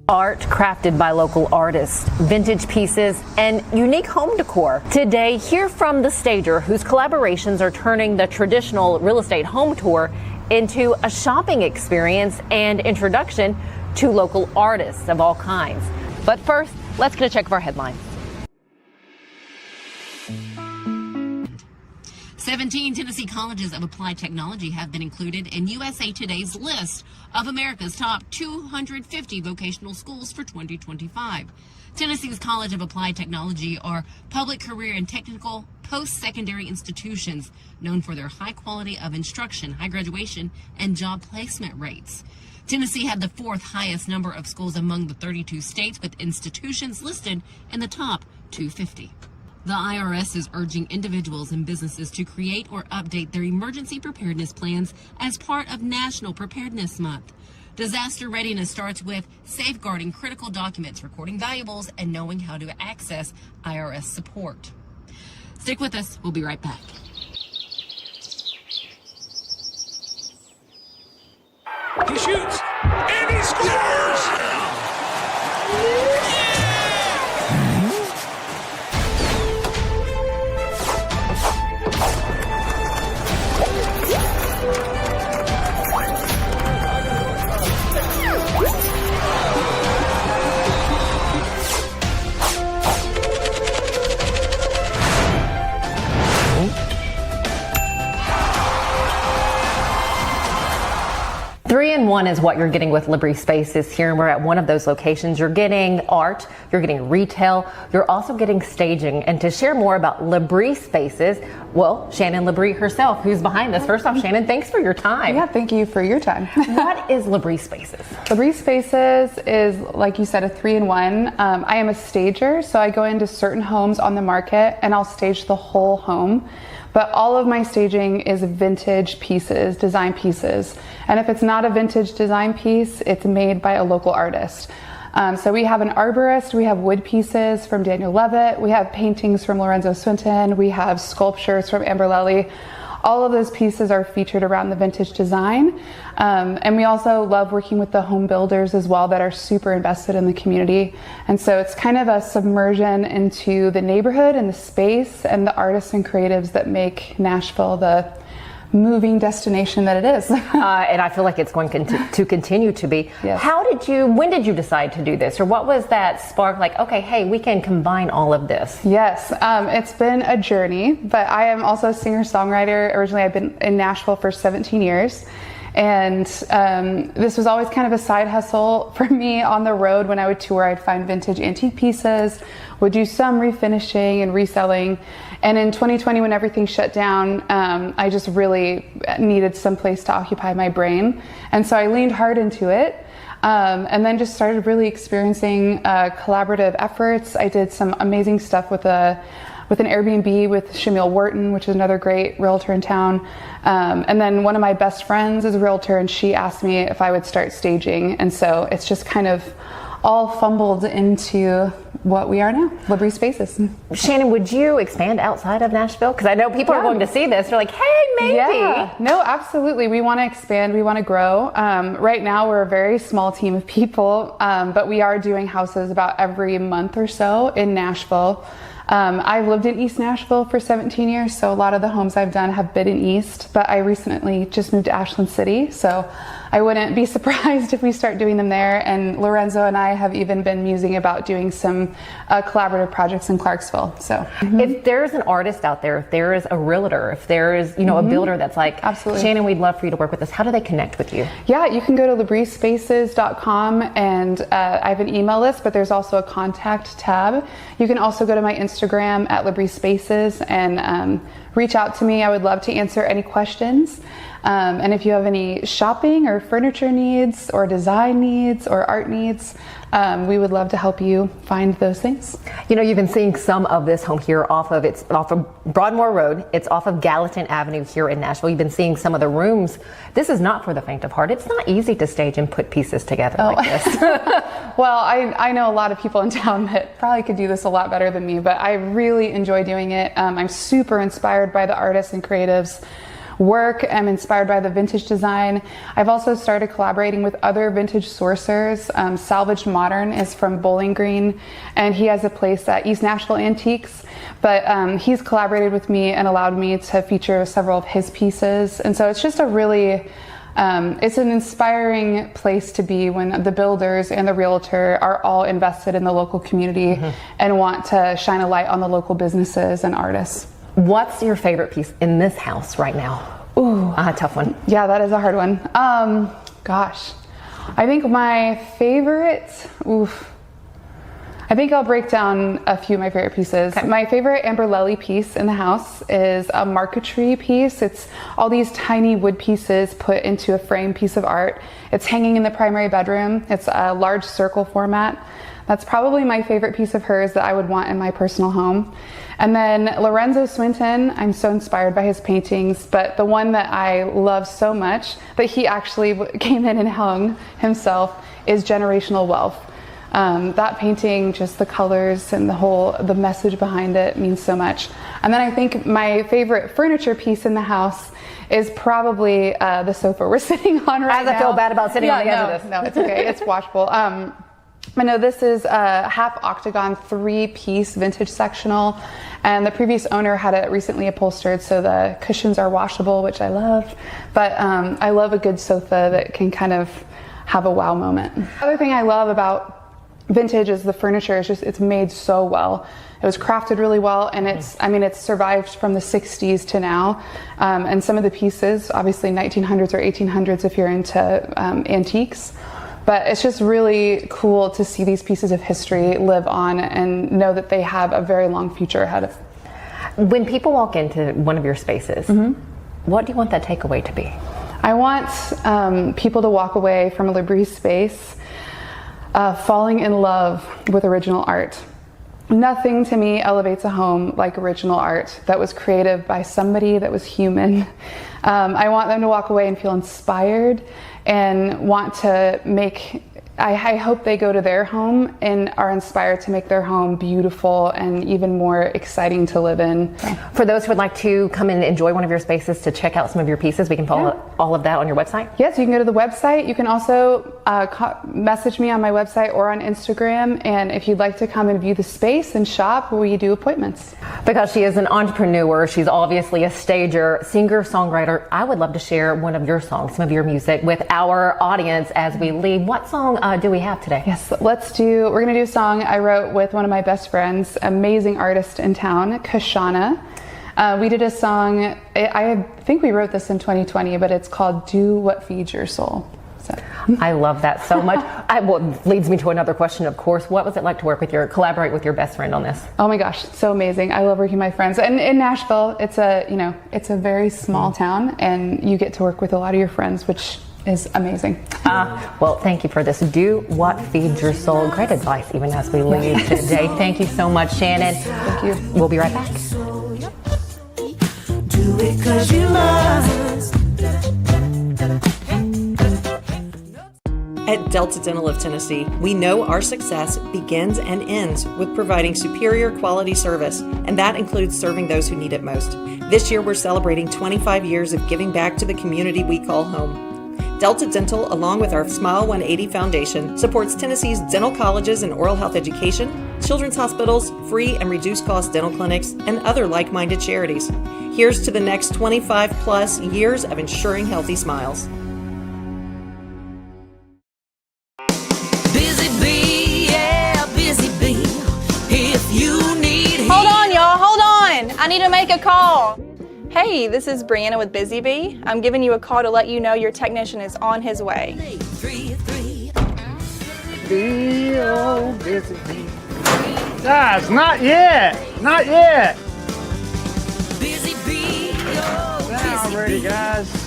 Art crafted by local artists, vintage pieces, and unique home decor. Today, hear from the stager whose collaborations are turning the traditional real estate home tour into a shopping experience and introduction to local artists of all kinds. But first, let's get a check of our headlines. 17 Tennessee colleges of applied technology have been included in USA Today's list of America's top 250 vocational schools for 2025. Tennessee's College of Applied Technology are public career and technical post-secondary institutions known for their high quality of instruction, high graduation, and job placement rates. Tennessee had the fourth highest number of schools among the 32 states, with institutions listed in the top 250. The IRS is urging individuals and businesses to create or update their emergency preparedness plans as part of National Preparedness Month. Disaster readiness starts with safeguarding critical documents, recording valuables, and knowing how to access IRS support. Stick with us. We'll be right back. He shoots, and he scores! Three in one is what you're getting with LaBrie Spaces here, and we're at one of those locations. You're getting art, you're getting retail, you're also getting staging. And to share more about LaBrie Spaces, well, Shannon LaBrie herself, who's behind this. First off, Shannon, thanks for your time. Yeah, thank you for your time. What is LaBrie Spaces? LaBrie Spaces is, like you said, a 3-in-1. I am a stager, so I go into certain homes on the market and I'll stage the whole home. But all of my staging is vintage pieces, design pieces. And if it's not a vintage design piece, it's made by a local artist. So we have an arborist, we have wood pieces from Daniel Levitt, we have paintings from Lorenzo Swinton, we have sculptures from Amber Lely. All of those pieces are featured around the vintage design. And we also love working with the home builders as well that are super invested in the community. And so it's kind of a submersion into the neighborhood and the space and the artists and creatives that make Nashville the moving destination that it is. And I feel like it's going to continue to be. Yes. When did you decide to do this? Or what was that spark like, okay, hey, we can combine all of this? Yes, it's been a journey, but I am also a singer-songwriter. Originally, I've been in Nashville for 17 years. And this was always kind of a side hustle for me on the road. When I would tour, I'd find vintage antique pieces, would do some refinishing and reselling. And in 2020, when everything shut down, I just really needed some place to occupy my brain. And so I leaned hard into it. And then just started really experiencing collaborative efforts. I did some amazing stuff with an Airbnb with Shamil Wharton, which is another great realtor in town. And then one of my best friends is a realtor, and she asked me if I would start staging. And so it's just kind of all fumbled into what we are now, LaBrie Spaces. Shannon, would you expand outside of Nashville? Because I know people are going to see this. They're like, hey, maybe. Yeah, no, absolutely. We want to expand. We want to grow. Right now, we're a very small team of people, but we are doing houses about every month or so in Nashville. I've lived in East Nashville for 17 years, so a lot of the homes I've done have been in East, but I recently just moved to Ashland City, so I wouldn't be surprised if we start doing them there. And Lorenzo and I have even been musing about doing some collaborative projects in Clarksville. So if there's an artist out there, if there is a realtor, if there is, a builder that's like, absolutely, Shannon, we'd love for you to work with us, how do they connect with you? Yeah, you can go to LaBrieSpaces.com, and I have an email list, but there's also a contact tab. You can also go to my Instagram at LaBrie Spaces and reach out to me. I would love to answer any questions. And if you have any shopping or furniture needs or design needs or art needs, we would love to help you find those things. You've been seeing some of this home here off of Broadmoor Road. It's off of Gallatin Avenue here in Nashville. You've been seeing some of the rooms. This is not for the faint of heart. It's not easy to stage and put pieces together like this. Well, I know a lot of people in town that probably could do this a lot better than me, but I really enjoy doing it. I'm super inspired by the artists and creatives work am inspired by the vintage design. I've also started collaborating with other vintage sourcers. Salvaged Modern is from Bowling Green, and he has a place at East Nashville Antiques, but he's collaborated with me and allowed me to feature several of his pieces. And so it's just a really it's an inspiring place to be when the builders and the realtor are all invested in the local community and want to shine a light on the local businesses and artists. What's your favorite piece in this house right now? Ooh, tough one. Yeah, that is a hard one. Gosh, I think my favorite, I think I'll break down a few of my favorite pieces. Okay. My favorite Amber Lely piece in the house is a marquetry piece. It's all these tiny wood pieces put into a framed piece of art. It's hanging in the primary bedroom. It's a large circle format. That's probably my favorite piece of hers that I would want in my personal home. And then Lorenzo Swinton, I'm so inspired by his paintings, but the one that I love so much that he actually came in and hung himself is Generational Wealth. That painting, just the colors and the message behind it means so much. And then I think my favorite furniture piece in the house is probably the sofa we're sitting on right now. I feel bad about sitting on the edge of this. No, it's okay. It's washable. I know this is a half octagon 3-piece vintage sectional, and the previous owner had it recently upholstered, so the cushions are washable, which I love. But I love a good sofa that can kind of have a wow moment. The other thing I love about vintage is the furniture is just, it's made so well. It was crafted really well, and it's survived from the 60s to now. And some of the pieces, obviously 1900s or 1800s if you're into antiques. But it's just really cool to see these pieces of history live on and know that they have a very long future ahead of them. When people walk into one of your spaces, what do you want that takeaway to be? I want people to walk away from a LaBrie space falling in love with original art. Nothing to me elevates a home like original art that was created by somebody that was human. I want them to walk away and feel inspired and want to make, I hope they go to their home and are inspired to make their home beautiful and even more exciting to live in. For those who would like to come and enjoy one of your spaces to check out some of your pieces, we can follow all of that on your website? Yes, you can go to the website. You can also message me on my website or on Instagram. And if you'd like to come and view the space and shop, we do appointments. Because she is an entrepreneur, she's obviously a stager, singer, songwriter. I would love to share one of your songs, some of your music with our audience as we leave. What song do we have today? Yes, we're going to do a song I wrote with one of my best friends, amazing artist in town, Kashana. We did a song, I think we wrote this in 2020, but it's called Do What Feeds Your Soul. So. I love that so much. Leads me to another question, of course. What was it like to collaborate with your best friend on this? Oh my gosh, so amazing. I love working with my friends. And in Nashville, it's a very small town, and you get to work with a lot of your friends, which is amazing. Well, thank you for this. Do what feeds your soul. Great advice, even as we leave today. Thank you so much, Shannon. Thank you. We'll be right back. Do it 'cause you must. At Delta Dental of Tennessee, we know our success begins and ends with providing superior quality service, and that includes serving those who need it most. This year, we're celebrating 25 years of giving back to the community we call home. Delta Dental, along with our Smile 180 Foundation, supports Tennessee's dental colleges and oral health education, children's hospitals, free and reduced cost dental clinics, and other like-minded charities. Here's to the next 25 plus years of ensuring healthy smiles. Busy bee, yeah, busy bee. If you need Hold on, y'all, hold on. I need to make a call. Hey, this is Brianna with Busy Bee. I'm giving you a call to let you know your technician is on his way. 333. Busy bee. Guys, not yet. Not yet. Busy bee, oh, Now busy ready, bee. guys.